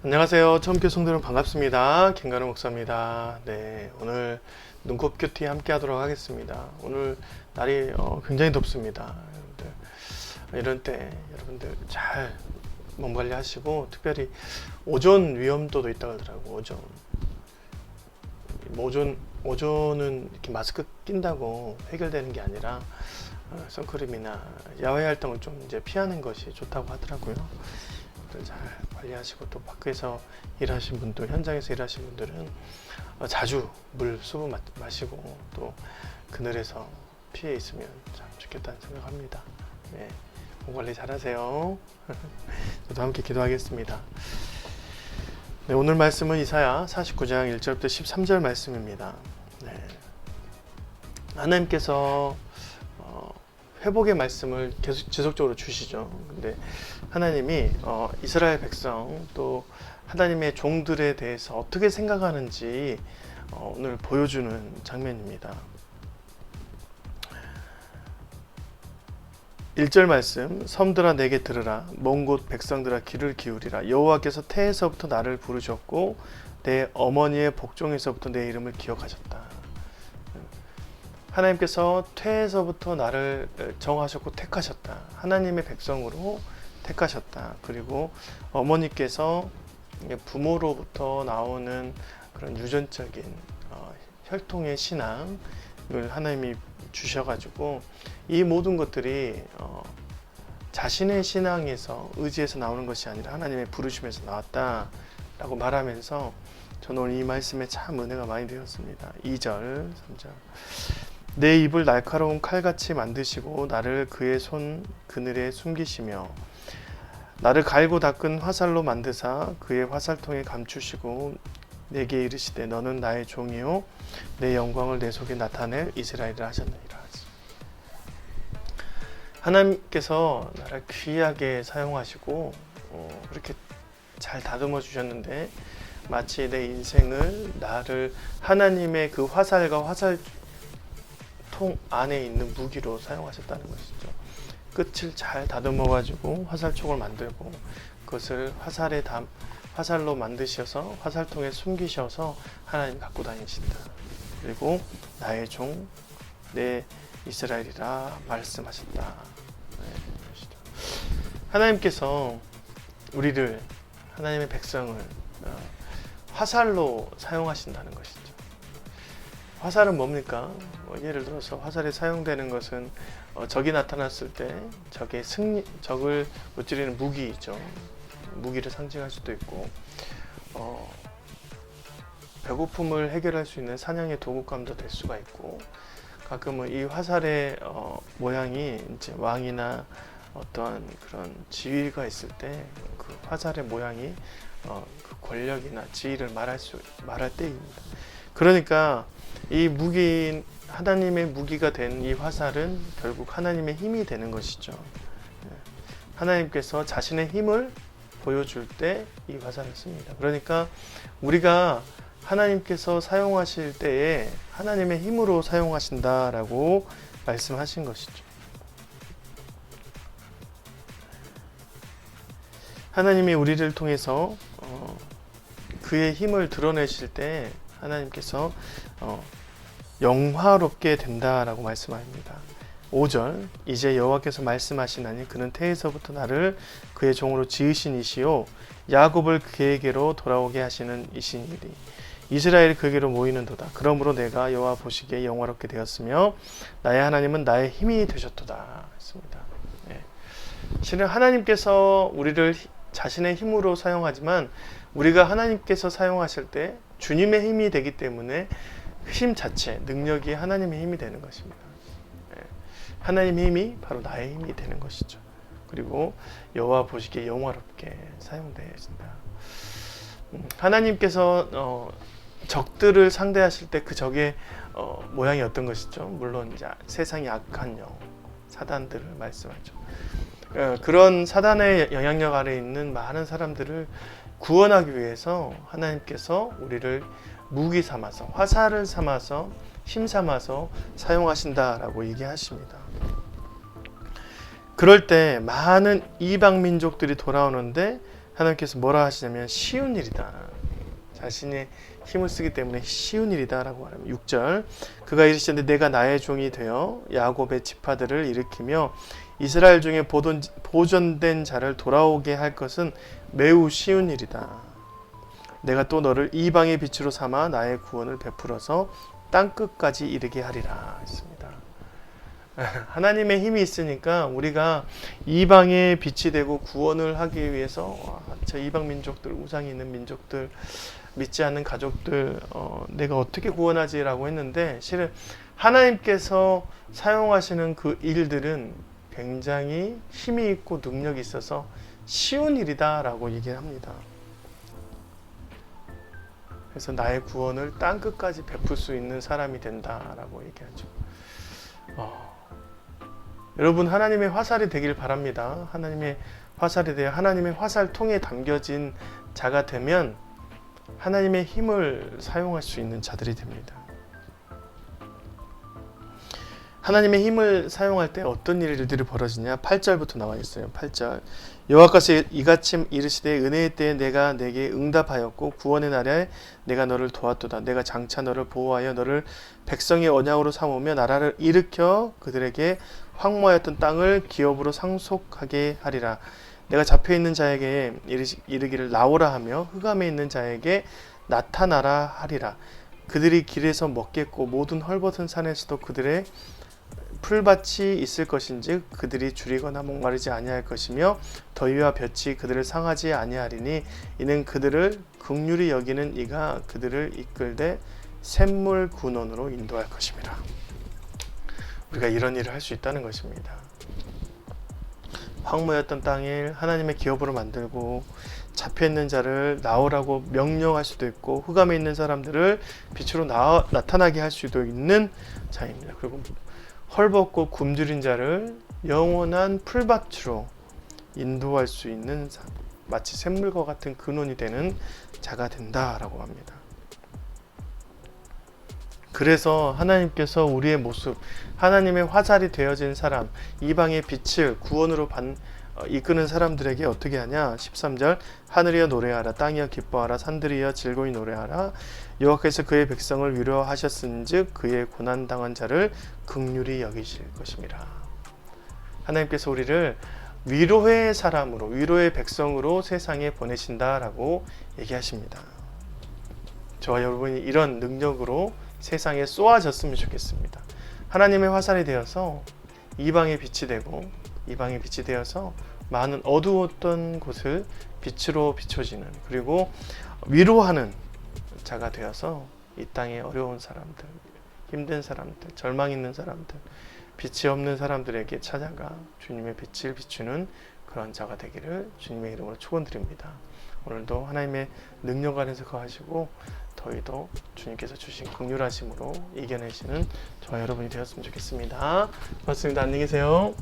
안녕하세요. 처음 뵙 성도여러분 반갑습니다. 김관우 목사입니다. 네, 오늘 눈곱 큐티 함께 하도록 하겠습니다. 오늘 날이 굉장히 덥습니다. 여러분들, 이런 때 여러분들 잘 몸 관리하시고, 특별히 오존 위험도도 있다고 하더라고요. 오존은 이렇게 마스크 낀다고 해결되는 게 아니라 선크림이나 야외 활동을 좀 이제 피하는 것이 좋다고 하더라고요. 잘 관리하시고, 또 밖에서 일하신 분들, 현장에서 일하신 분들은 자주 물 수분 마시고, 또 그늘에서 피해 있으면 참 좋겠다는 생각합니다. 네, 몸 관리 잘 하세요. 저도 함께 기도하겠습니다. 네, 오늘 말씀은 이사야 49장 1절부터 13절 말씀입니다. 네, 하나님께서 회복의 말씀을 계속 지속적으로 주시죠. 근데 하나님이 이스라엘 백성, 또 하나님의 종들에 대해서 어떻게 생각하는지 오늘 보여주는 장면입니다. 1절 말씀, 섬들아 내게 들으라, 먼 곳 백성들아 귀를 기울이라. 여호와께서 태에서부터 나를 부르셨고 내 어머니의 복종에서부터 내 이름을 기억하셨다. 하나님께서 태에서부터 나를 정하셨고 택하셨다. 하나님의 백성으로 택하셨다. 그리고 어머니께서 부모로부터 나오는 그런 유전적인 혈통의 신앙을 하나님이 주셔가지고, 이 모든 것들이 자신의 신앙에서, 의지에서 나오는 것이 아니라 하나님의 부르심에서 나왔다라고 말하면서, 저는 오늘 이 말씀에 참 은혜가 많이 되었습니다. 2절, 3절. 내 입을 날카로운 칼같이 만드시고 나를 그의 손 그늘에 숨기시며 나를 갈고 닦은 화살로 만드사 그의 화살통에 감추시고 내게 이르시되 너는 나의 종이요 내 영광을 내 속에 나타낼 이스라엘이라 하셨느니라. 하나님께서 나를 귀하게 사용하시고 그렇게 잘 다듬어 주셨는데, 마치 내 인생을, 나를 하나님의 그 화살과 화살통 안에 있는 무기로 사용하셨다는 것이죠. 끝을 잘 다듬어 가지고 화살촉을 만들고, 그것을 화살로 만드셔서 화살통에 숨기셔서 하나님 갖고 다니신다. 그리고 나의 종 내 이스라엘이라 말씀하셨다. 하나님께서 우리를, 하나님의 백성을 화살로 사용하신다는 것이죠. 화살은 뭡니까? 예를 들어서 화살이 사용되는 것은 적이 나타났을 때 적을 무찌르는 무기이죠. 무기를 상징할 수도 있고, 배고픔을 해결할 수 있는 사냥의 도구감도 될 수가 있고, 가끔은 이 화살의 모양이 이제 왕이나 어떠한 그런 지위가 있을 때 그 화살의 모양이 그 권력이나 지위를 말할 때입니다. 그러니까 이 무기, 하나님의 무기가 된 이 화살은 결국 하나님의 힘이 되는 것이죠. 하나님께서 자신의 힘을 보여줄 때 이 화살을 씁니다. 그러니까 우리가 하나님께서 사용하실 때에 하나님의 힘으로 사용하신다라고 말씀하신 것이죠. 하나님이 우리를 통해서 그의 힘을 드러내실 때 하나님께서 영화롭게 된다라고 말씀합니다. 5절, 이제 여호와께서 말씀하시나니 그는 태에서부터 나를 그의 종으로 지으신 이시요 야곱을 그에게로 돌아오게 하시는 이시니리. 이스라엘이 그에게로 모이는도다. 그러므로 내가 여호와 보시기에 영화롭게 되었으며 나의 하나님은 나의 힘이 되셨도다 했습니다. 실은 하나님께서 우리를 자신의 힘으로 사용하지만, 우리가 하나님께서 사용하실 때 주님의 힘이 되기 때문에 힘 자체, 능력이 하나님의 힘이 되는 것입니다. 하나님의 힘이 바로 나의 힘이 되는 것이죠. 그리고 여호와 보시기에 영화롭게 사용되어진다. 하나님께서 적들을 상대하실 때 그 적의 모양이 어떤 것이죠? 물론 이제 세상의 악한 영, 사단들을 말씀하죠. 그런 사단의 영향력 아래에 있는 많은 사람들을 구원하기 위해서 하나님께서 우리를 무기 삼아서, 화살을 삼아서, 힘 삼아서 사용하신다라고 얘기하십니다. 그럴 때 많은 이방 민족들이 돌아오는데 하나님께서 뭐라 하시냐면 쉬운 일이다. 자신의 힘을 쓰기 때문에 쉬운 일이다 라고 말합니다. 6절 그가 이르시되 내가 나의 종이 되어 야곱의 지파들을 일으키며 이스라엘 중에 보존된 자를 돌아오게 할 것은 매우 쉬운 일이다. 내가 또 너를 이방의 빛으로 삼아 나의 구원을 베풀어서 땅끝까지 이르게 하리라 했습니다. 하나님의 힘이 있으니까 우리가 이방의 빛이 되고 구원을 하기 위해서 저 이방 민족들, 우상이 있는 민족들, 믿지 않는 가족들 내가 어떻게 구원하지라고 했는데 실은 하나님께서 사용하시는 그 일들은 굉장히 힘이 있고 능력이 있어서 쉬운 일이다 라고 얘기합니다. 그래서 나의 구원을 땅끝까지 베풀 수 있는 사람이 된다라고 얘기하죠. 여러분 하나님의 화살이 되길 바랍니다. 하나님의 화살이 되어 하나님의 화살통에 담겨진 자가 되면 하나님의 힘을 사용할 수 있는 자들이 됩니다. 하나님의 힘을 사용할 때 어떤 일들이 벌어지냐? 8절부터 나와 있어요. 8절 여호와께서 이같이 이르시되 은혜의 때에 내가 내게 응답하였고 구원의 날에 내가 너를 도왔도다. 내가 장차 너를 보호하여 너를 백성의 언약으로 삼으며 나라를 일으켜 그들에게 황무하였던 땅을 기업으로 상속하게 하리라. 내가 잡혀있는 자에게 이르기를 나오라 하며 흑암에 있는 자에게 나타나라 하리라. 그들이 길에서 먹겠고 모든 헐벗은 산에서도 그들의 풀밭이 있을 것인즉 그들이 줄이거나 목마르지 아니할 것이며 더위와 볕이 그들을 상하지 아니하리니 이는 그들을 긍휼히 여기는 이가 그들을 이끌되 샘물 군원으로 인도할 것입니다. 우리가 이런 일을 할 수 있다는 것입니다. 황무였던 땅을 하나님의 기업으로 만들고 잡혀있는 자를 나오라고 명령할 수도 있고 흑암에 있는 사람들을 빛으로 나타나게 할 수도 있는 자입니다. 그리고 헐벗고 굶주린 자를 영원한 풀밭으로 인도할 수 있는 마치 샘물과 같은 근원이 되는 자가 된다라고 합니다. 그래서 하나님께서 우리의 모습, 하나님의 화살이 되어진 사람, 이방의 빛을 구원으로 이끄는 사람들에게 어떻게 하냐? 13절 하늘이여 노래하라 땅이여 기뻐하라 산들이여 즐거이 노래하라 여호와께서 그의 백성을 위로하셨은즉 그의 고난당한 자를 긍휼히 여기실 것임이라. 하나님께서 우리를 위로의 사람으로 위로의 백성으로 세상에 보내신다라고 얘기하십니다. 저와 여러분이 이런 능력으로 세상에 쏘아졌으면 좋겠습니다. 하나님의 화살이 되어서 이방의 빛이 되고 이방의 빛이 되어서 많은 어두웠던 곳을 빛으로 비춰지는 그리고 위로하는 자가 되어서 이 땅의 어려운 사람들, 힘든 사람들, 절망 있는 사람들, 빛이 없는 사람들에게 찾아가 주님의 빛을 비추는 그런 자가 되기를 주님의 이름으로 축원드립니다. 오늘도 하나님의 능력 안에서 거하시고 더위도 주님께서 주신 긍휼하심으로 이겨내시는 저와 여러분이 되었으면 좋겠습니다. 고맙습니다. 안녕히 계세요.